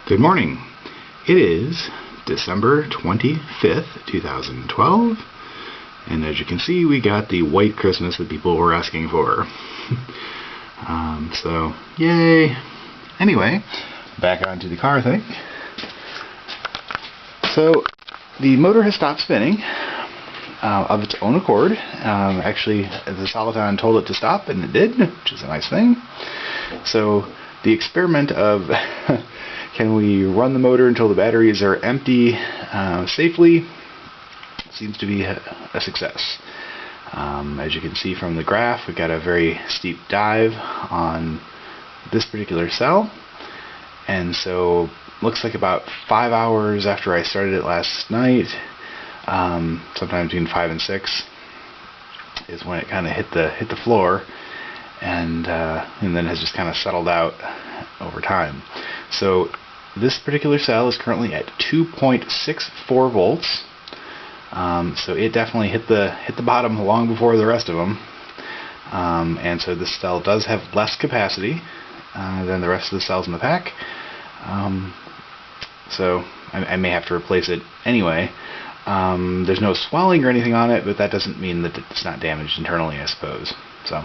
Good morning. It is December 25th, 2012, and as you can see, we got the white Christmas that people were asking for. So, yay! Anyway, back onto the car thing. So, the motor has stopped spinning of its own accord. Actually, the Soliton told it to stop, and it did, which is a nice thing. So, the experiment of can we run the motor until the batteries are empty safely seems to be a success. As you can see from the graph, we got a very steep dive on this particular cell, and so looks like about 5 hours after I started it last night, sometime between 5 and 6, is when it kind of hit the floor, and then has just kind of settled out over time. So this particular cell is currently at 2.64 volts. So it definitely hit the bottom long before the rest of them, and so this cell does have less capacity than the rest of the cells in the pack. So I may have to replace it anyway. There's no swelling or anything on it, but that doesn't mean that it's not damaged internally, I suppose. So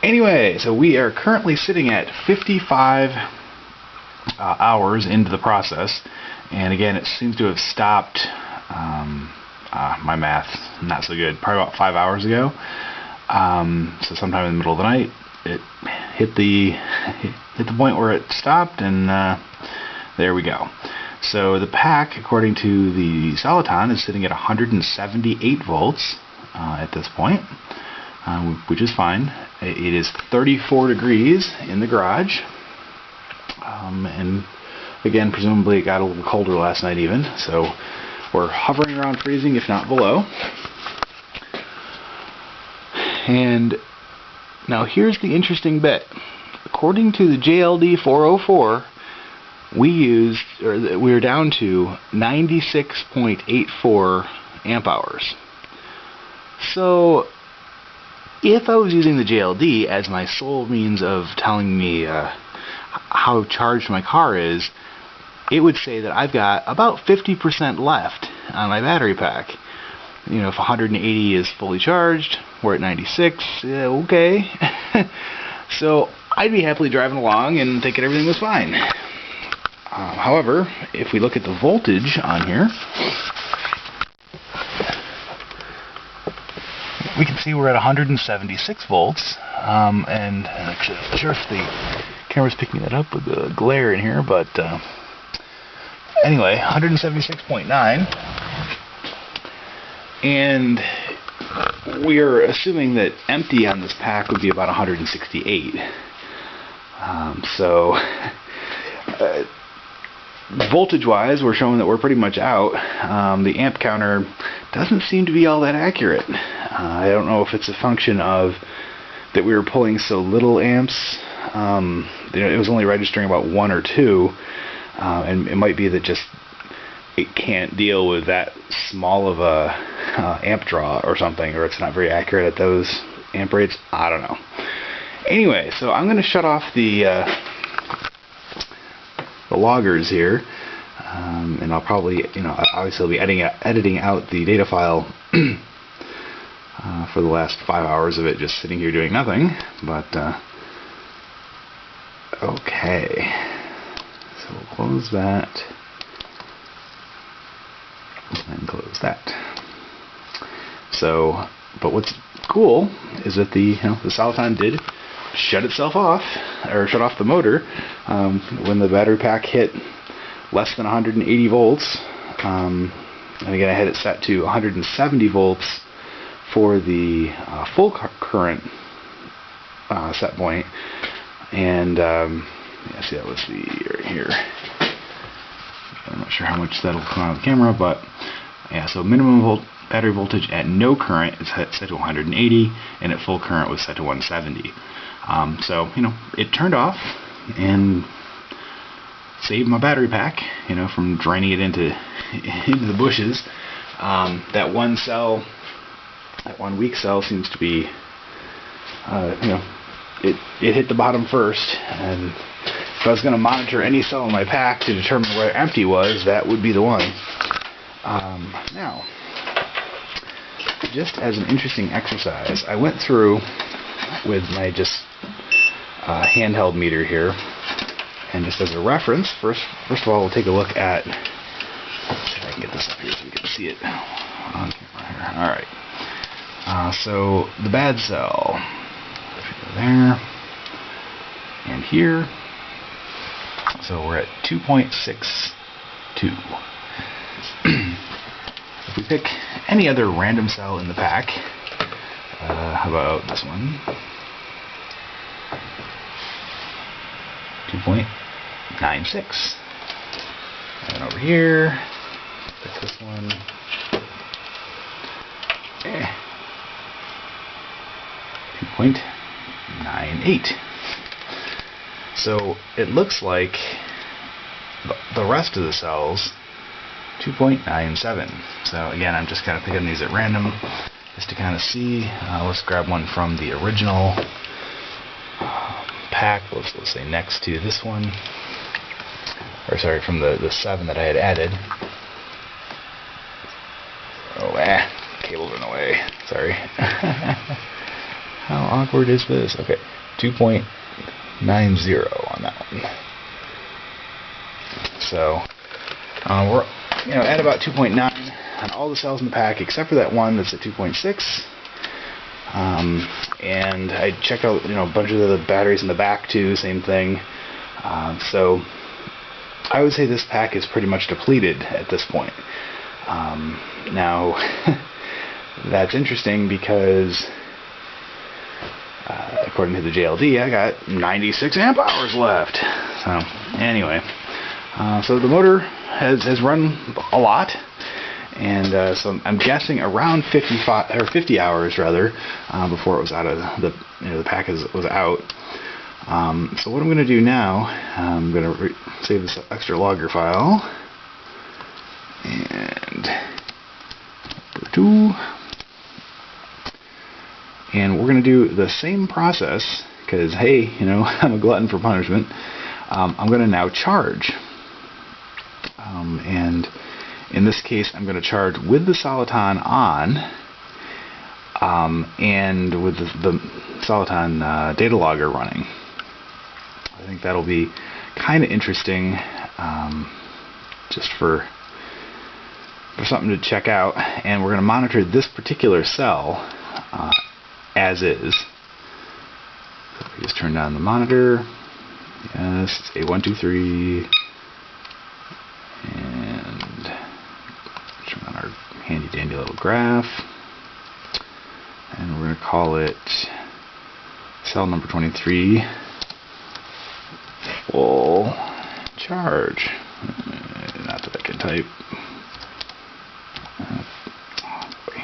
anyway, so we are currently sitting at 55 hours into the process, and again, it seems to have stopped. My math not so good. Probably about 5 hours ago. So sometime in the middle of the night, it hit the point where it stopped, and there we go. So the pack, according to the Soliton, is sitting at 178 volts at this point, which is fine. It is 34 degrees in the garage, and again, presumably it got a little colder last night even, so we're hovering around freezing, if not below. And now here's the interesting bit. According to the JLD 404, we are down to 96.84 amp hours. So if I was using the JLD as my sole means of telling me how charged my car is, it would say that I've got about 50% left on my battery pack. You know, if 180 is fully charged, we're at 96, okay. So I'd be happily driving along and thinking everything was fine. However, if we look at the voltage on here, we can see we're at 176 volts, and actually I'm not sure if the camera's picking that up with the glare in here, but anyway, 176.9, and we're assuming that empty on this pack would be about 168. So voltage-wise, we're showing that we're pretty much out. The amp counter doesn't seem to be all that accurate. I don't know if it's a function of that we were pulling so little amps. It was only registering about 1 or 2. And it might be that just it can't deal with that small of a amp draw or something, or it's not very accurate at those amp rates. I don't know. Anyway, so I'm going to shut off the loggers here, and I'll probably, obviously I'll be editing out the data file for the last 5 hours of it just sitting here doing nothing. But okay. So we'll close that, and close that. So, but what's cool is that the Soliton did shut itself off, or shut off the motor, when the battery pack hit less than 180 volts. And again, I had it set to 170 volts for the full current set point, and yeah, see, that was right here. I'm not sure how much that'll come out of the camera, but yeah, so minimum battery voltage at no current is set to 180, and at full current was set to 170. So, it turned off and saved my battery pack, from draining it into the bushes. That one weak cell seems to be, it hit the bottom first, and if I was going to monitor any cell in my pack to determine where empty was, that would be the one. Now, just as an interesting exercise, I went through with my just handheld meter here, and just as a reference, first of all, we'll take a look at. Let's see if I can get this up here so you can see it on camera here. All right. So the bad cell. There and here. So we're at 2.62. If we pick any other random cell in the pack, how about this one? 2.96. And over here, pick this one. 2.98. So it looks like the rest of the cells 2.97. So again, I'm just kind of picking these at random just to kind of see. Let's grab one from the original pack. Let's say next to this one, or sorry, from the 7 that I had added. Oh, cable went away. Sorry. How awkward is this? Okay, 2.90 on that one. So we're at about 2.9 on all the cells in the pack except for that one that's at 2.6. And I checked out a bunch of the batteries in the back too, same thing. So I would say this pack is pretty much depleted at this point. Now that's interesting because according to the JLD, I got 96 amp hours left. So anyway, so the motor has run a lot, and so I'm guessing around 50 hours rather before it was out of the pack was out. So what I'm going to do now, I'm going to save this extra logger file, and number 2. And we're going to do the same process because, hey, I'm a glutton for punishment. I'm going to now charge. And in this case, I'm going to charge with the Soliton on and with the Soliton data logger running. I think that'll be kind of interesting just for something to check out. And we're going to monitor this particular cell as is. So we just turn down the monitor. Yes, it's A123. And turn on our handy dandy little graph. And we're going to call it cell number 23 full charge. Not that I can type. Oh boy.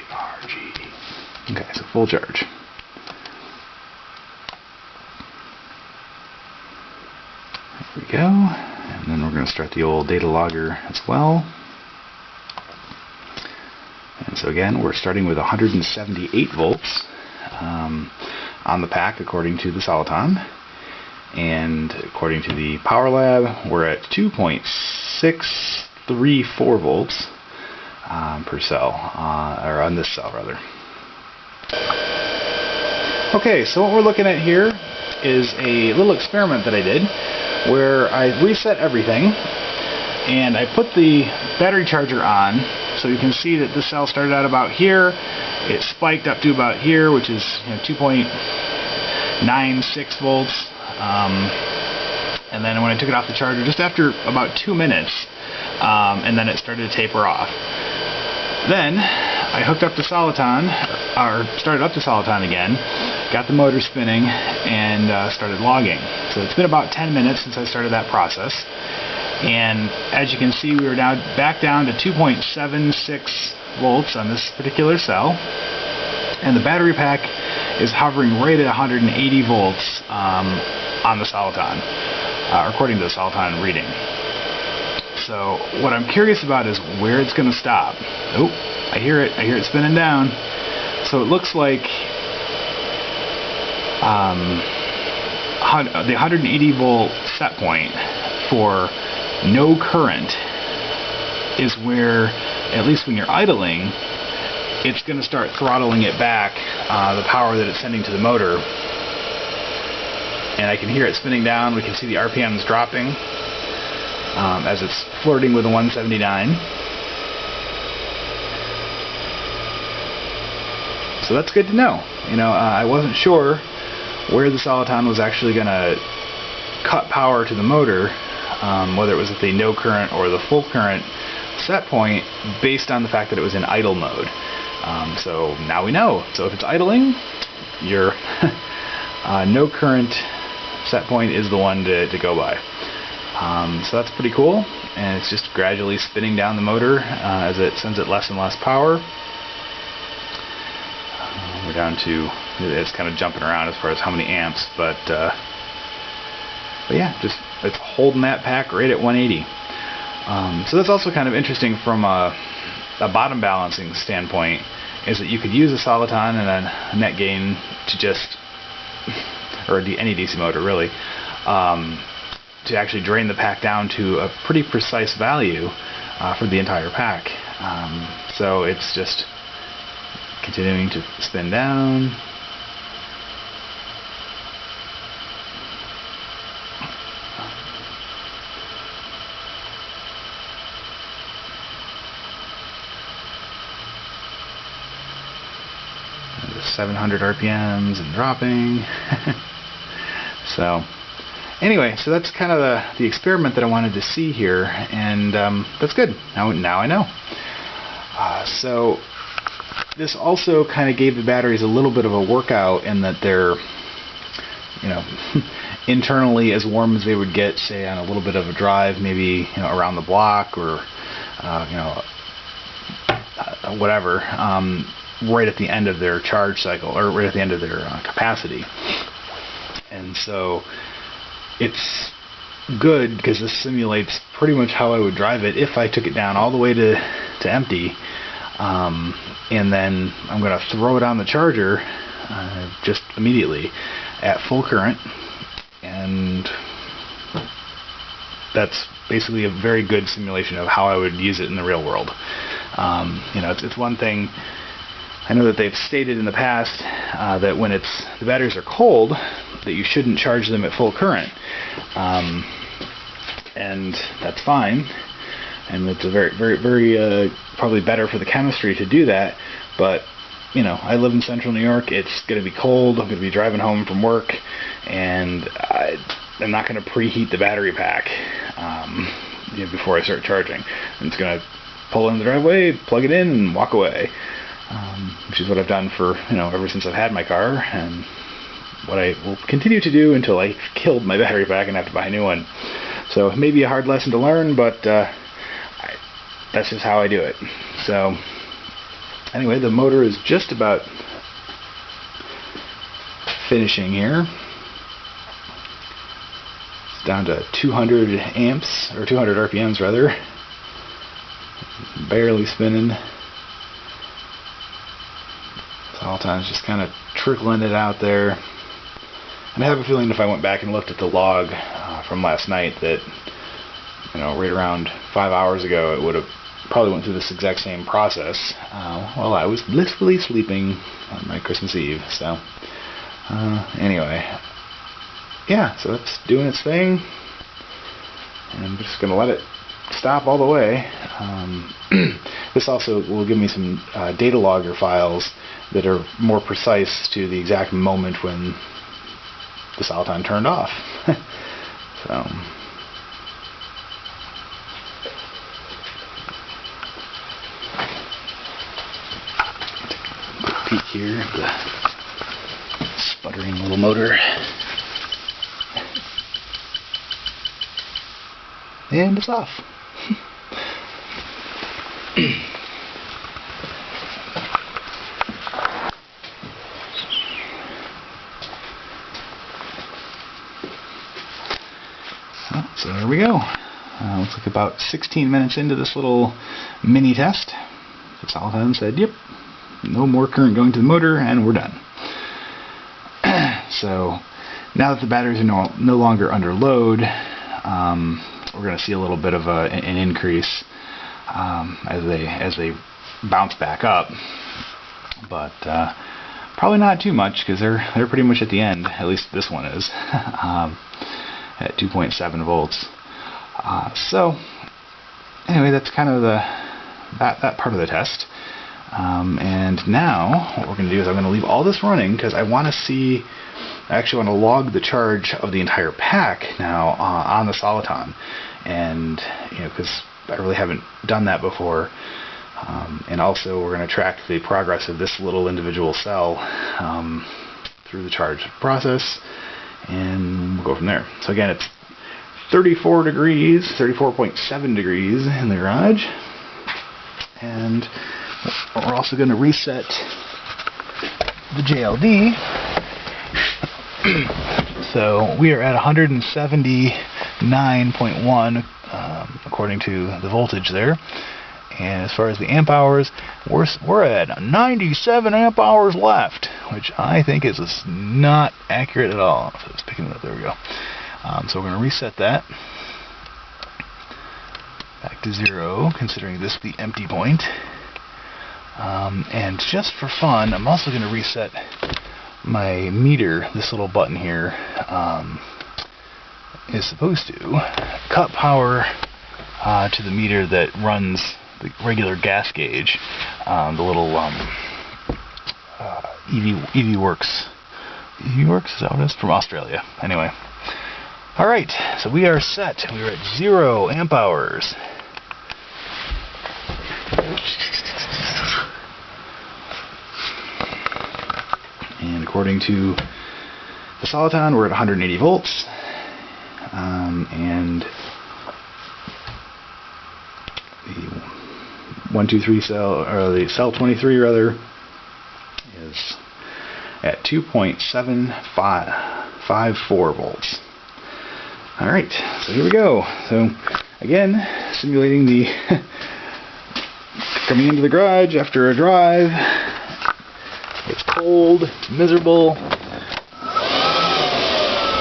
HARG. Okay, so full charge. There we go. And then we're going to start the old data logger as well. And so again, we're starting with 178 volts on the pack according to the Soliton. And according to the PowerLab, we're at 2.634 volts per cell, or on this cell rather. Okay, so what we're looking at here is a little experiment that I did where I reset everything and I put the battery charger on, so you can see that this cell started out about here, it spiked up to about here, which is 2.96 volts, and then when I took it off the charger just after about 2 minutes, and then it started to taper off. Then I hooked up the Soliton, or started up the Soliton again, got the motor spinning, and started logging. So it's been about 10 minutes since I started that process. And as you can see, we were now back down to 2.76 volts on this particular cell. And the battery pack is hovering right at 180 volts on the Soliton, according to the Soliton reading. So what I'm curious about is where it's going to stop. Oh, I hear it spinning down. So it looks like the 180 volt set point for no current is where, at least when you're idling, it's going to start throttling it back, the power that it's sending to the motor. And I can hear it spinning down. We can see the RPMs dropping as it's flirting with a 179. So that's good to know. You know, I wasn't sure where the Soliton was actually going to cut power to the motor, whether it was at the no current or the full current set point, based on the fact that it was in idle mode. So now we know. So if it's idling, your no current set point is the one to go by. So that's pretty cool, and it's just gradually spinning down the motor as it sends it less and less power. We're down to, it's kind of jumping around as far as how many amps, but yeah, just it's holding that pack right at 180. So that's also kind of interesting from a bottom balancing standpoint, is that you could use a Soliton and a net gain to just, or any DC motor really, to actually drain the pack down to a pretty precise value for the entire pack. So it's just continuing to spin down. And 700 RPMs and dropping. So anyway, so that's kind of the experiment that I wanted to see here, and that's good. Now I know. So this also kind of gave the batteries a little bit of a workout in that they're, you know, internally as warm as they would get, say, on a little bit of a drive, maybe, you know, around the block or, you know, whatever, right at the end of their charge cycle, or right at the end of their capacity. And so it's good because this simulates pretty much how I would drive it if I took it down all the way to empty. And then I'm going to throw it on the charger just immediately at full current, and that's basically a very good simulation of how I would use it in the real world. You know, it's one thing, I know that they've stated in the past that when the batteries are cold, that you shouldn't charge them at full current, and that's fine. And it's a very probably better for the chemistry to do that. But, you know, I live in central New York. It's going to be cold. I'm going to be driving home from work, and I'm not going to preheat the battery pack you know, before I start charging. I'm just going to pull in the driveway, plug it in, and walk away, which is what I've done for, you know, ever since I've had my car, and what I will continue to do until I killed my battery pack and have to buy a new one. So it may be a hard lesson to learn, but that's just how I do it. So anyway, the motor is just about finishing here. It's down to 200 amps, or 200 RPMs rather. Barely spinning. Soliton's just kind of trickling it out there. And I have a feeling if I went back and looked at the log from last night that, you know, right around 5 hours ago, it would have probably went through this exact same process while I was blissfully sleeping on my Christmas Eve. So anyway, yeah, so it's doing its thing, and I'm just going to let it stop all the way. This also will give me some data logger files that are more precise to the exact moment when the Soliton turned off. So peek here at the sputtering little motor, and it's off. So there we go. Looks like about 16 minutes into this little mini test, the Soliton said, yep, no more current going to the motor, and we're done. So now that the batteries are no longer under load, we're going to see a little bit of an increase as they bounce back up, but probably not too much, because they're pretty much at the end. At least this one is at 2.7 volts. So anyway, that's kind of that part of the test. And now what we're going to do is I'm going to leave all this running, because I want to see. I actually want to log the charge of the entire pack now on the Soliton, and because I really haven't done that before. And also we're going to track the progress of this little individual cell through the charge process, and we'll go from there. So again, it's 34 degrees, 34.7 degrees in the garage, and we're also going to reset the JLD. So we are at 179.1 according to the voltage there. And as far as the amp hours, we're at 97 amp hours left, which I think is not accurate at all. So it's picking it up. There we go. So we're going to reset that back to 0, considering this the empty point. And just for fun, I'm also going to reset my meter. This little button here is supposed to cut power to the meter that runs the regular gas gauge, the little EV Works. EV Works, is that what it is? From Australia. Anyway. Alright, so we are set. We are at 0 amp hours. And according to the Soliton, we're at 180 volts. And the 123 cell, or the cell 23 rather, is at 2.754 volts. Alright, so here we go. So again, simulating the coming into the garage after a drive. It's cold, it's miserable.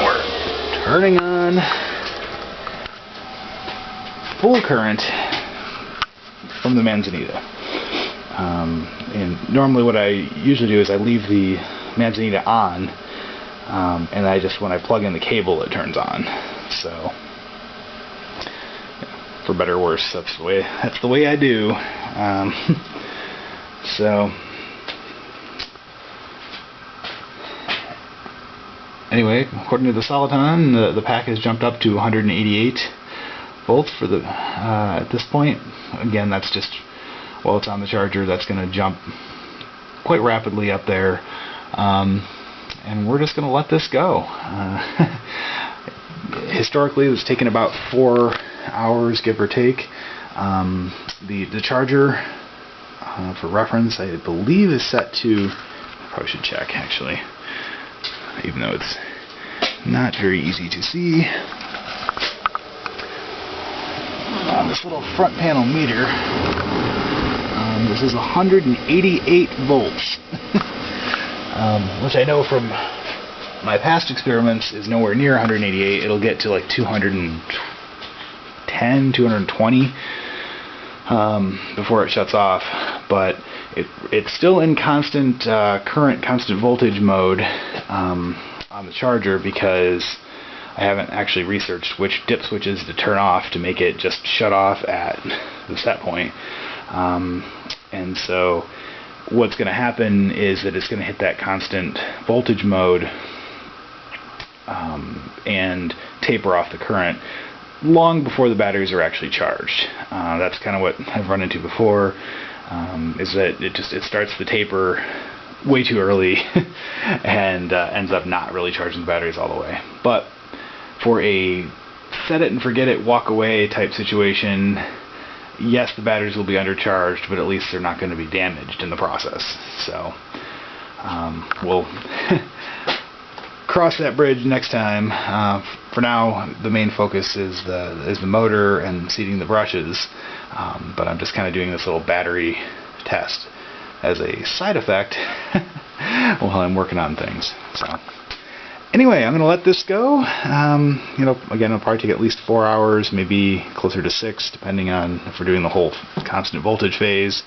We're turning on full current from the Manzanita. And normally what I usually do is I leave the Manzanita on, and when I plug in the cable, it turns on. So, for better or worse, that's the way I do. So anyway, according to the Soliton, the pack has jumped up to 188 volts for the at this point. Again, that's just while it's on the charger. That's going to jump quite rapidly up there, and we're just going to let this go. Historically, it's taken about 4 hours, give or take. The charger, for reference, I believe is set to. I probably should check actually, even though it's not very easy to see. On this little front panel meter, this is 188 volts, which I know from my past experiments is nowhere near 188. It'll get to like 210, 220 before it shuts off, but it's still in constant current, constant voltage mode on the charger, because I haven't actually researched which dip switches to turn off to make it just shut off at the set point. And so what's going to happen is that it's going to hit that constant voltage mode and taper off the current long before the batteries are actually charged. That's kind of what I've run into before, is that it starts to taper way too early and ends up not really charging the batteries all the way. But for a set it and forget it, walk away type situation, yes, the batteries will be undercharged, but at least they're not going to be damaged in the process. So we'll cross that bridge next time. For now, the main focus is the motor and seating the brushes, but I'm just kind of doing this little battery test as a side effect while I'm working on things. So Anyway, I'm going to let this go. You know, again, it'll probably take at least 4 hours, maybe closer to 6, depending on if we're doing the whole constant voltage phase.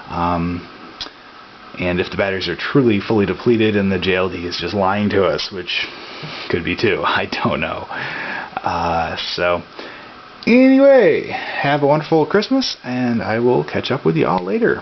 And if the batteries are truly fully depleted and the JLD is just lying to us, which could be too, I don't know. So, anyway, have a wonderful Christmas, and I will catch up with you all later.